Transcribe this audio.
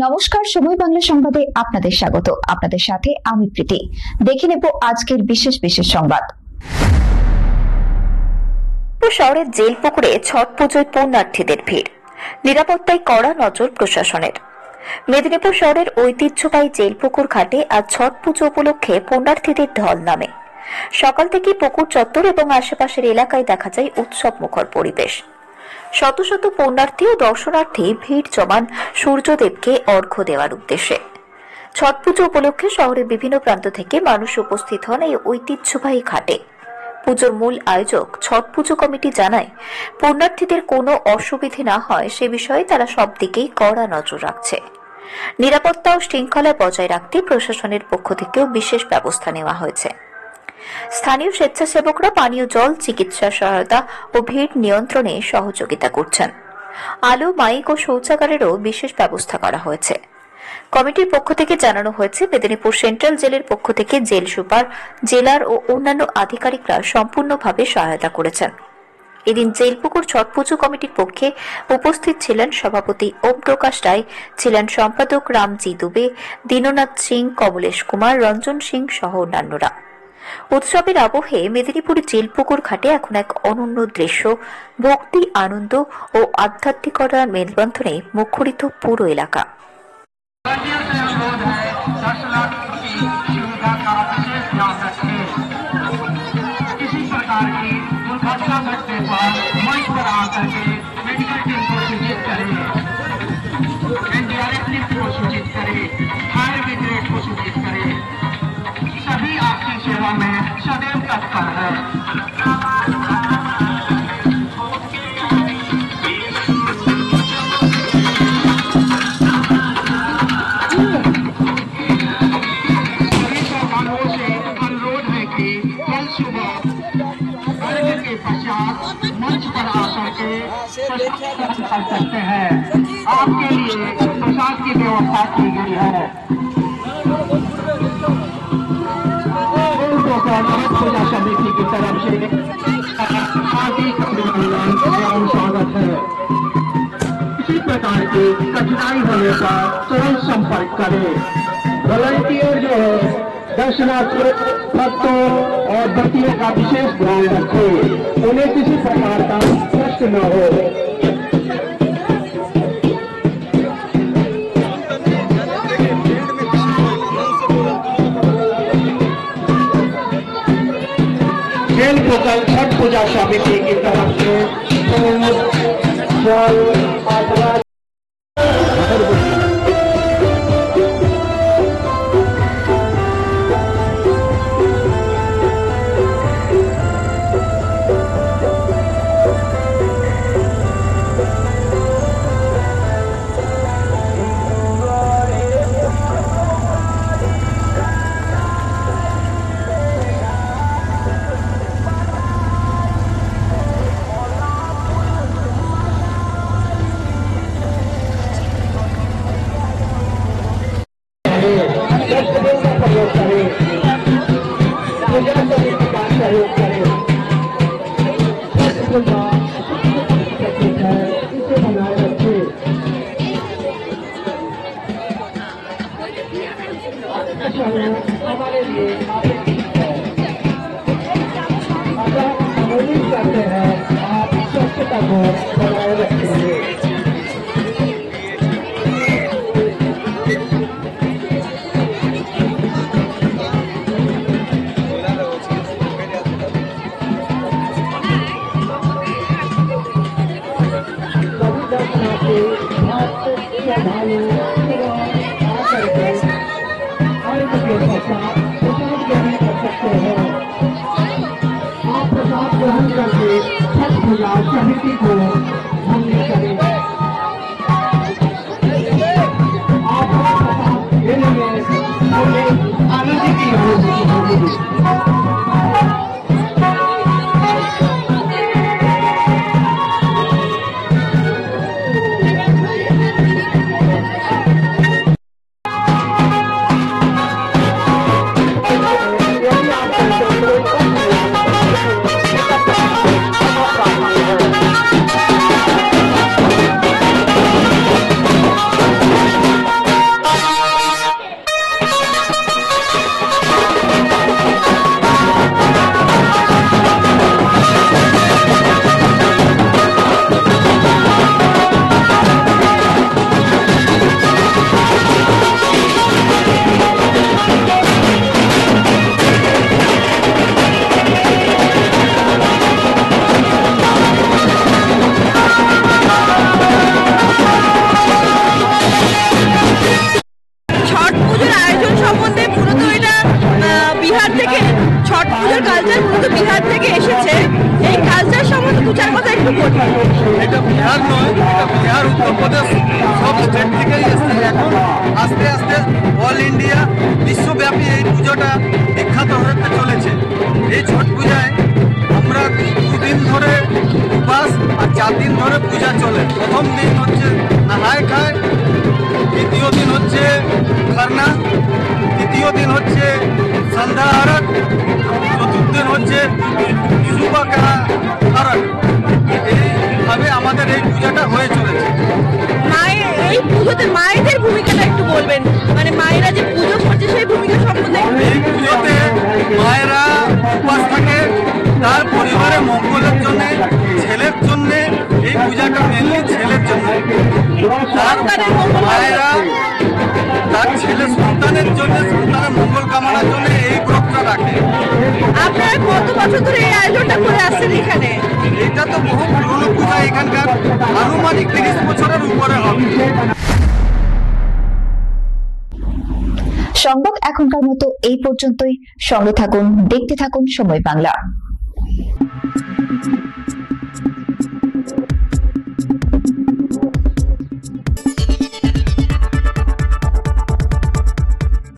নমস্কার, সময় বাংলা সংবাদে আপনাদের স্বাগত। আপনাদের সাথে আমি প্রীতি। দেখে নেব আজকের বিশেষ সংবাদ। শহরের জেল পুকুরে ছট পুজোয় পুণ্যার্থীদের ভিড়, নিরাপত্তায় কড়া নজর প্রশাসনের। মেদিনীপুর শহরের ঐতিহ্যবাহী জেল পুকুর ঘাটে আজ ছট পুজো উপলক্ষে পুণ্যার্থীদের ঢল নামে। সকাল থেকে পুকুর চত্বর এবং আশেপাশের এলাকায় দেখা যায় উৎসব মুখর পরিবেশ। শত শত পুণ্যার্থী ও দর্শনার্থী ভিড় জমান সূর্যদেবকে অর্ঘ্য দেওয়ার উদ্দেশ্যে। ছট পুজো উপলক্ষে শহরের বিভিন্ন প্রান্ত থেকে মানুষ উপস্থিত হন এই ঐতিহ্যবাহী ঘাটে। পুজোর মূল আয়োজক ছট পুজো কমিটি জানায়, পুণ্যার্থীদের কোনো অসুবিধে না হয় সে বিষয়ে তারা সব দিকেই কড়া নজর রাখছে। নিরাপত্তা ও শৃঙ্খলা বজায় রাখতে প্রশাসনের পক্ষ থেকেও বিশেষ ব্যবস্থা নেওয়া হয়েছে। স্থানীয় স্বেচ্ছাসেবকরা পানীয় জল, চিকিৎসা সহায়তা ও ভিড় নিয়ন্ত্রণে সহযোগিতা করছেন। আলো, মাইক ও শৌচাগারেরও বিশেষ ব্যবস্থা করা হয়েছে। কমিটির পক্ষ থেকে জানানো হয়েছে, মেদিনীপুর সেন্ট্রাল জেলের পক্ষ থেকে জেল সুপার, জেলার ও অন্যান্য আধিকারিকরা সম্পূর্ণভাবে সহায়তা করেছেন। এদিন জেলপুকুর ছট পুজো কমিটির পক্ষে উপস্থিত ছিলেন সভাপতি ওম প্রকাশ রায়, ছিলেন সম্পাদক রামজি দুবে, দীননাথ সিং, কমলেশ কুমার, রঞ্জন সিং সহ অন্যান্যরা। উৎসবের আবহে মেদিনীপুর জেলপুকুর ঘাটে এখন এক অনন্য দৃশ্য। ভক্তি, আনন্দ ও আধ্যাত্মিকতার মেলবন্ধনে মুখরিত পুরো এলাকা। सभी आपकी सेवा में सदैव तत्पर है। सभी श्रद्धालुओं से अनुरोध है कि कल सुबह अर्घ्य के पश्चात मंच पर आकर के कर सकते हैं। आपके लिए प्रसाद की व्यवस्था की गई है। पूजा समिति की तरफ से हार्दिक अभिनंदन एवं स्वागत है। किसी प्रकार की कठिनाई होने पर तुरंत संपर्क करें। वॉलंटियर जो है दर्शनार्थी भक्तों और व्यक्तियों का विशेष ध्यान रखें, उन्हें किसी प्रकार का कष्ट न हो। छठ पूजा समिति की तरफ से सहयोग करें, पूजा समिति का सहयोग करें। इसे बनाए रखें। हमारे लिए अगर अनुरोध करते हैं, आप स्वच्छता को बनाए रखेंगे। आप प्रसाद ग्रहण करके छठ पूजा समिति को धन्य करें। आप प्रसाद देने में आनंद की अनुभूति होगी। পুজোর কালচার মূলত বিহার থেকে এসেছে। এই কালচার সম্বন্ধে দু চার কথা একটু বলুন। এটা বিহার নয়, এটা বিহার উত্তরপ্রদেশ সব স্টেট থেকেই এসছে। এখন আস্তে আস্তে অল ইন্ডিয়া বিশ্বব্যাপী এই পুজোটা বিখ্যাত হতে চলেছে। এই ছট পূজায় আমরা 2 দিন ধরে উপবাস আর 4 দিন ধরে পূজা চলে। প্রথম দিন হচ্ছে নাহায় খায়, দ্বিতীয় দিন হচ্ছে খরনা, তৃতীয় দিন হচ্ছে সন্ধ্যা আরত, চতুর্থ দিন হচ্ছে সুবহ কা আরত। এইভাবে আমাদের এই পূজাটা হয়ে চলেছে। মায়ের এই পুজোতে মায়েদের ভূমিকাটা একটু বলবেন, মানে মায়েরা যে পুজো করছে সেই ভূমিকা সম্বন্ধে। এই পুজোতে মায়েরা উপবাস থাকে তার পরিবারের মঙ্গলের জন্য, ছেলের জন্য। এই পূজাটা মেনলি ছেলের জন্য। তার মায়েরা তার ছেলে সন্তানের জন্য, সন্তানের মঙ্গল কামনার জন্য এই ব্রতটা রাখে। আপনারা কত বছর ধরে এই আয়োজনটা করে আসছেন এখানে? এটা তো বহু পুরনো পূজা, এখানকার আনুমানিক 30 বছরের উপরে হবে। সংবাদ এখনকার মতো এই পর্যন্তই। সঙ্গে থাকুন, দেখতে থাকুন সময় বাংলা।